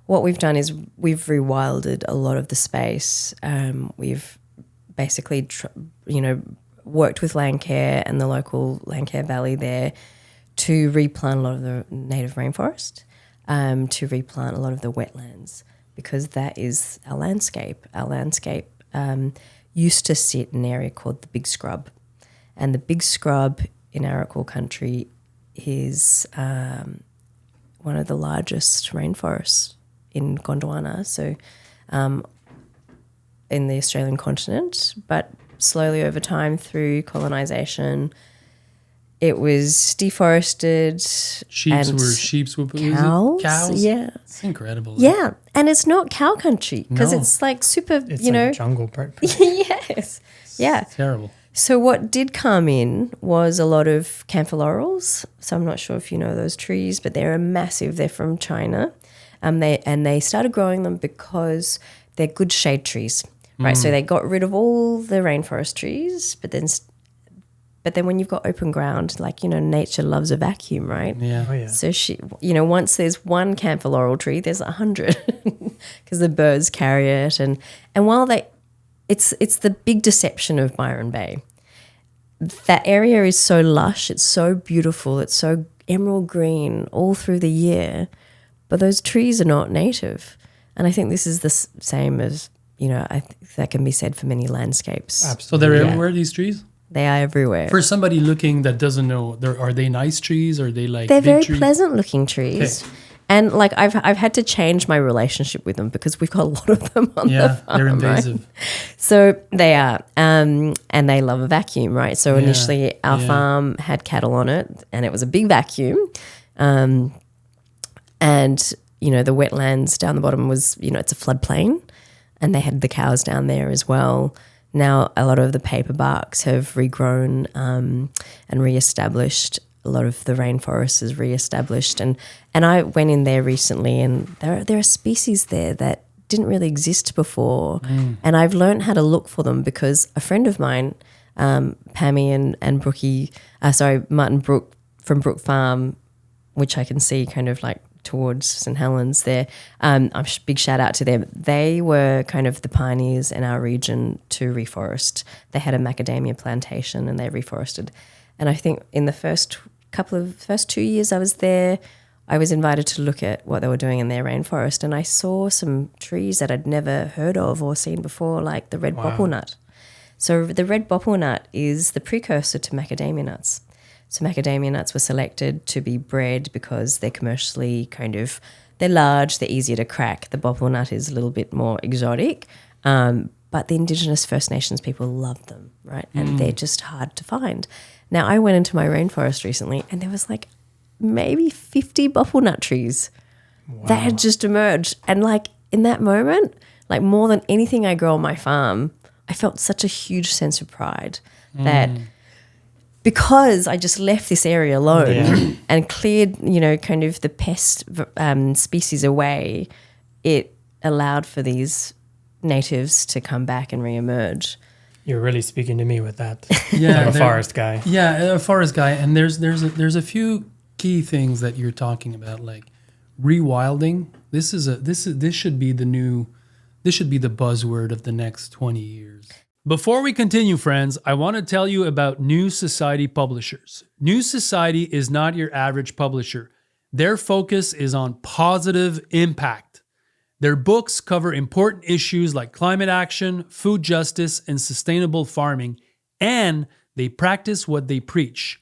what we've done is we've rewilded a lot of the space. We've basically, worked with Landcare and the local Landcare Valley there to replant a lot of the native rainforest, to replant a lot of the wetlands, because that is our landscape. Our landscape used to sit in an area called the Big Scrub. And the Big Scrub in Arakwal country is one of the largest rainforests in Gondwana, so in the Australian continent. But slowly over time through colonisation, it was deforested. Sheeps were cows. Cows? Yeah. It's incredible. Yeah, and it's not cow country because it's like super, It's like jungle. Yes. Yeah. It's terrible. So what did come in was a lot of camphor laurels. So I'm not sure if you know those trees, but they're massive. They're from China. They started growing them because they're good shade trees, right? So they got rid of all the rainforest trees, but then when you've got open ground, like, nature loves a vacuum, right? Yeah. Oh, yeah. So once there's one camphor laurel tree, there's 100 because the birds carry it. And while it's the big deception of Byron Bay. That area is so lush, it's so beautiful, it's so emerald green all through the year, but those trees are not native. And I think this is the same as, I think that can be said for many landscapes. Absolutely. So they're everywhere, these trees? They are everywhere. For somebody looking that doesn't know, are they nice trees? Or are they like They're big very trees? pleasant looking trees. Okay. And like I've had to change my relationship with them because we've got a lot of them on the farm. They're invasive. Right? So they are, and they love a vacuum, right? So initially our farm had cattle on it, and it was a big vacuum, and the wetlands down the bottom was, it's a floodplain, and they had the cows down there as well. Now a lot of the paper barks have regrown and reestablished. A lot of the rainforest is reestablished, and I went in there recently, and there are species there that didn't really exist before, and I've learned how to look for them because a friend of mine, Pammy and Brookie, Martin Brook from Brook Farm, which I can see kind of like towards St Helens there. Big shout out to them. They were kind of the pioneers in our region to reforest. They had a macadamia plantation and they reforested. And I think in the first 2 years I was there, I was invited to look at what they were doing in their rainforest, and I saw some trees that I'd never heard of or seen before, like the red bopple nut. So the red bopple nut is the precursor to macadamia nuts. So macadamia nuts were selected to be bred because they're commercially they're large, they're easier to crack. The bopple nut is a little bit more exotic, but the Indigenous First Nations people love them, right? And they're just hard to find. Now, I went into my rainforest recently and there was like maybe 50 bopple nut trees that had just emerged. And like in that moment, like more than anything I grow on my farm, I felt such a huge sense of pride that because I just left this area alone and cleared, kind of the pest species away, it allowed for these natives to come back and reemerge. You're really speaking to me with that. Yeah, like a forest guy. Yeah, a forest guy. And there's a few key things that you're talking about, like rewilding. This should be the buzzword of the next 20 years. Before we continue, friends, I want to tell you about New Society Publishers. New Society is not your average publisher. Their focus is on positive impact. Their books cover important issues like climate action, food justice, and sustainable farming, and they practice what they preach.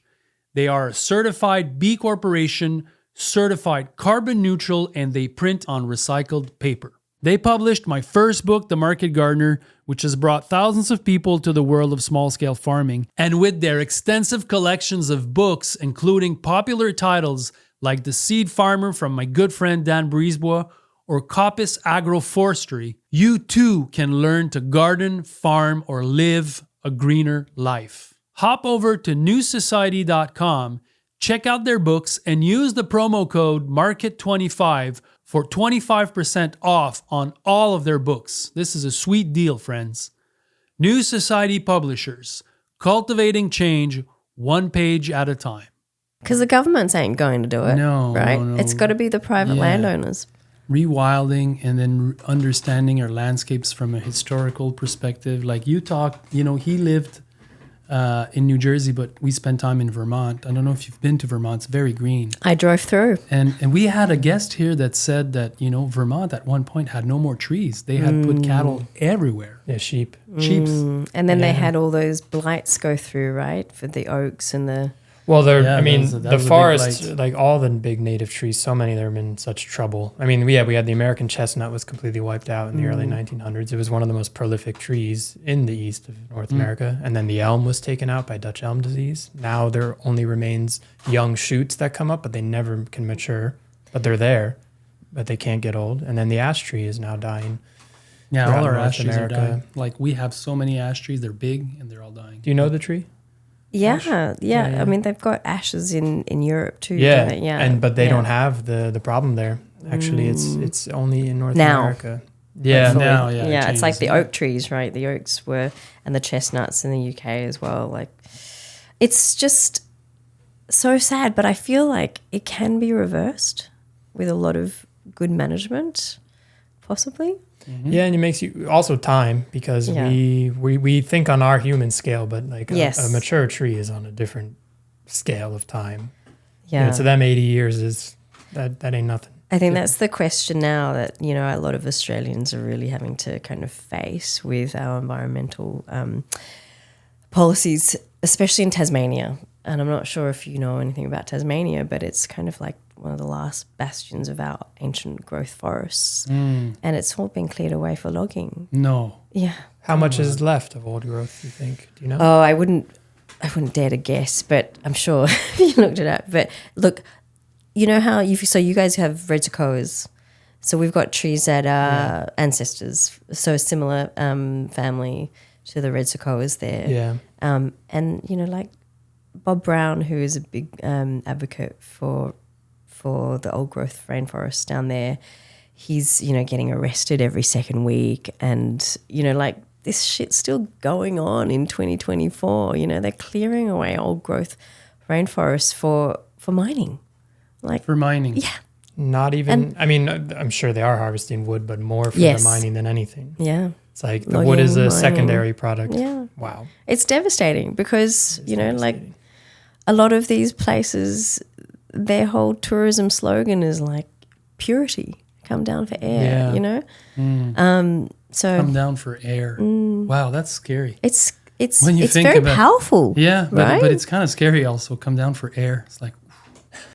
They are a certified B Corporation, certified carbon neutral, and they print on recycled paper. They published my first book, The Market Gardener, which has brought thousands of people to the world of small-scale farming. And with their extensive collections of books, including popular titles like The Seed Farmer from my good friend Dan Brisebois, or Coppice Agroforestry, you too can learn to garden, farm, or live a greener life. Hop over to newsociety.com, check out their books, and use the promo code MARKET25 for 25% off on all of their books. This is a sweet deal, friends. New Society Publishers, cultivating change one page at a time. Because the governments ain't going to do it, right? No. It's got to be the private landowners. rewilding and then understanding our landscapes from a historical perspective. Like you talked, he lived in New Jersey, but we spent time in Vermont. I don't know if you've been to Vermont. It's very green. I drove through. And we had a guest here that said that, Vermont at one point had no more trees. They had put cattle everywhere. Yeah, sheep. Sheep. And then they had all those blights go through, right? For the oaks and the... Well, Yeah, the was a big forest, blight. like all the big native trees, so many of them are in such trouble. I mean, we had the American chestnut was completely wiped out in the early 1900s. It was one of the most prolific trees in the east of North America. And then the elm was taken out by Dutch elm disease. Now there only remains young shoots that come up, but they never can mature. But they're there, but they can't get old. And then the ash tree is now dying. Yeah, throughout all our North ash trees are America. dying. Like we have so many ash trees. They're big and they're all dying. Do you know the tree? Yeah. Yeah. I mean, they've got ashes in Europe too. Yeah, don't they? Yeah. but they Yeah. don't have the problem there. Actually, it's only in North Now. America. Yeah, Hopefully. now, yeah, it Yeah, it's like changes. the oak trees, right? The oaks were, and the chestnuts in the UK as well. Like, it's just so sad, but I feel like it can be reversed with a lot of good management, possibly. yeah, and it makes you also time because Yeah. we think on our human scale, but like Yes. a mature tree is on a different scale of time. Yeah. To them, 80 years is that ain't nothing. I think that's the question now that, a lot of Australians are really having to kind of face with our environmental policies, especially in Tasmania. And I'm not sure if you know anything about Tasmania, but it's kind of like one of the last bastions of our ancient growth forests. And it's all been cleared away for logging. No. Yeah. How much is left of old growth, you think? Do you know? Oh, I wouldn't dare to guess, but I'm sure you looked it up. But look, you know how you guys have red sequoias. So we've got trees that are ancestors, so a similar family to the red sequoias there. Yeah. And like Bob Brown, who is a big advocate for the old growth rainforests down there, he's getting arrested every second week, and like this shit's still going on in 2024. They're clearing away old growth rainforests for mining. Like For mining. yeah, Not even, I mean, I'm sure they are harvesting wood, but more for Yes. the mining than anything. yeah. It's like the wood is a Logging, secondary product. Yeah. Wow. It's devastating because, It's devastating. a lot of these places, their whole tourism slogan is like purity, come down for air, Yeah. So Come down for air. Wow, that's scary. it's When you it's think very about- powerful. Yeah, right? but it's kind of scary also. Come down for air. It's like,